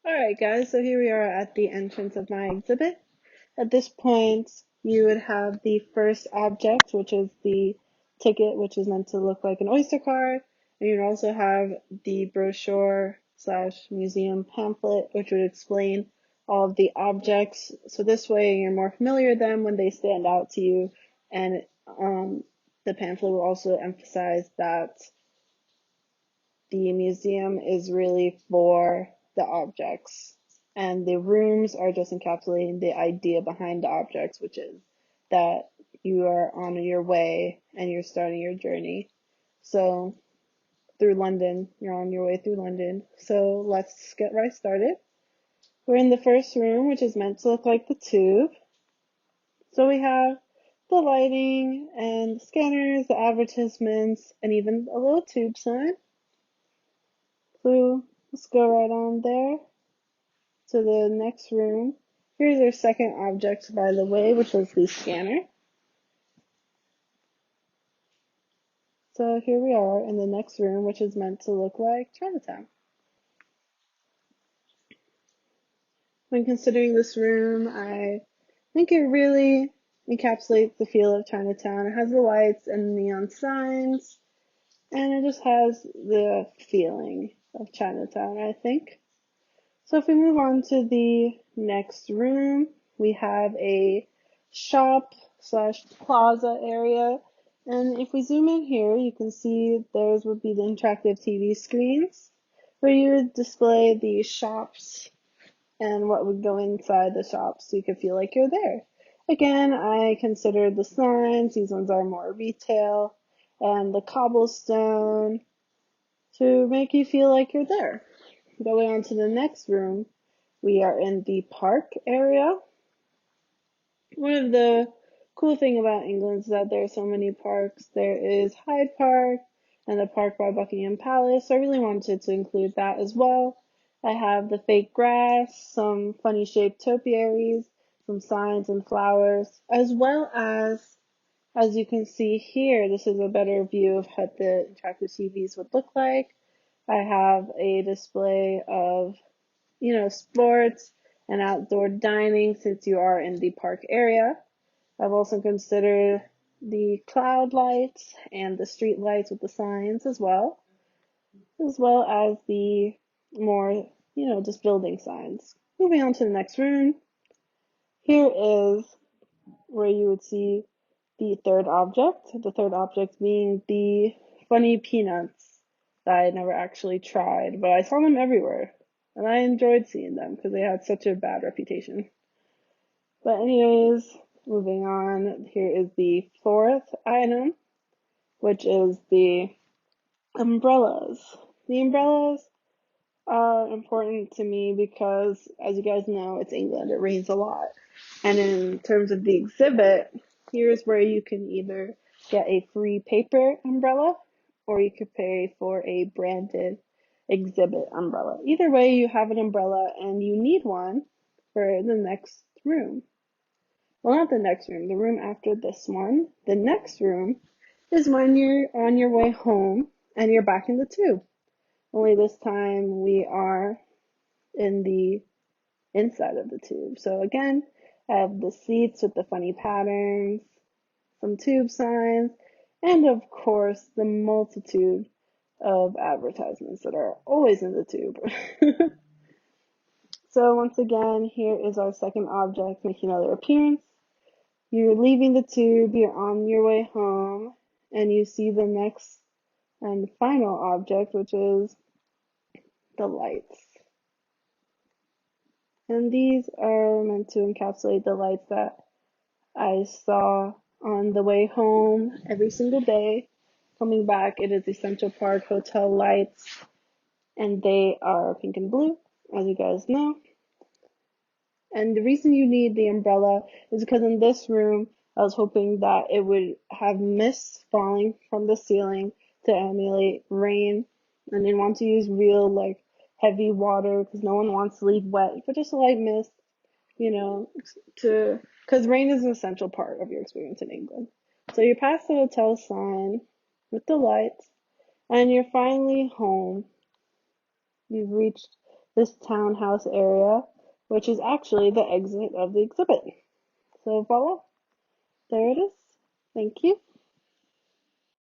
Alright guys, so here we are at the entrance of my exhibit. At this point, you would have the first object, which is the ticket, which is meant to look like an Oyster card. And you'd also have the brochure slash museum pamphlet, which would explain all of the objects. So this way you're more familiar with them when they stand out to you. And the pamphlet will also emphasize that the museum is really for the objects, and the rooms are just encapsulating the idea behind the objects, which is that you are on your way and you're starting your journey. So, through London, you're on your way through London. So, let's get right started. We're in the first room, which is meant to look like the tube. So, we have the lighting and the scanners, the advertisements, and even a little tube sign. So let's go right on there to the next room. Here's our second object, by the way, which was the scanner. So here we are in the next room, which is meant to look like Chinatown. When considering this room, I think it really encapsulates the feel of Chinatown. It has the lights and neon signs, and it just has the feeling of Chinatown, I think. So if we move on to the next room, we have a shop slash plaza area. And if we zoom in here, you can see those would be the interactive TV screens where you would display the shops and what would go inside the shops so you could feel like you're there. Again, I consider the signs, these ones are more retail, and the cobblestone to make you feel like you're there. Going on to the next room, we are in the park area. One of the cool thing about England is that there are so many parks. There is Hyde Park and the park by Buckingham Palace. So I really wanted to include that as well. I have the fake grass, some funny shaped topiaries, some signs and flowers, as well as you can see here, this is a better view of what the interactive TVs would look like. I have a display of sports and outdoor dining since you are in the park area. I've also considered the cloud lights and the street lights with the signs as well as the more, just building signs. Moving on to the next room. Here is where you would see the third object being the funny peanuts that I never actually tried, but I saw them everywhere. And I enjoyed seeing them because they had such a bad reputation. But anyways, moving on, here is the fourth item, which is the umbrellas. The umbrellas are important to me because, as you guys know, it's England. It rains a lot. And in terms of the exhibit, here's where you can either get a free paper umbrella or you could pay for a branded exhibit umbrella. Either way, you have an umbrella and you need one for the next room. Well, not the next room, the room after this one. The next room is when you're on your way home and you're back in the tube. Only this time we are in the inside of the tube. So again, I have the seats with the funny patterns, some tube signs, and of course the multitude of advertisements that are always in the tube. So once again, here is our second object making another appearance. You're leaving the tube, you're on your way home, and you see the next and final object, which is the lights. And these are meant to encapsulate the lights that I saw on the way home every single day. Coming back, it is the Central Park Hotel lights, and they are pink and blue, as you guys know. And the reason you need the umbrella is because in this room, I was hoping that it would have mist falling from the ceiling to emulate rain. And didn't want to use real, heavy water because no one wants to leave wet, but just a light mist, you know, because rain is an essential part of your experience in England. So you're past the hotel sign with the lights, and you're finally home. You've reached this townhouse area, which is actually the exit of the exhibit. So voila, there it is. Thank you.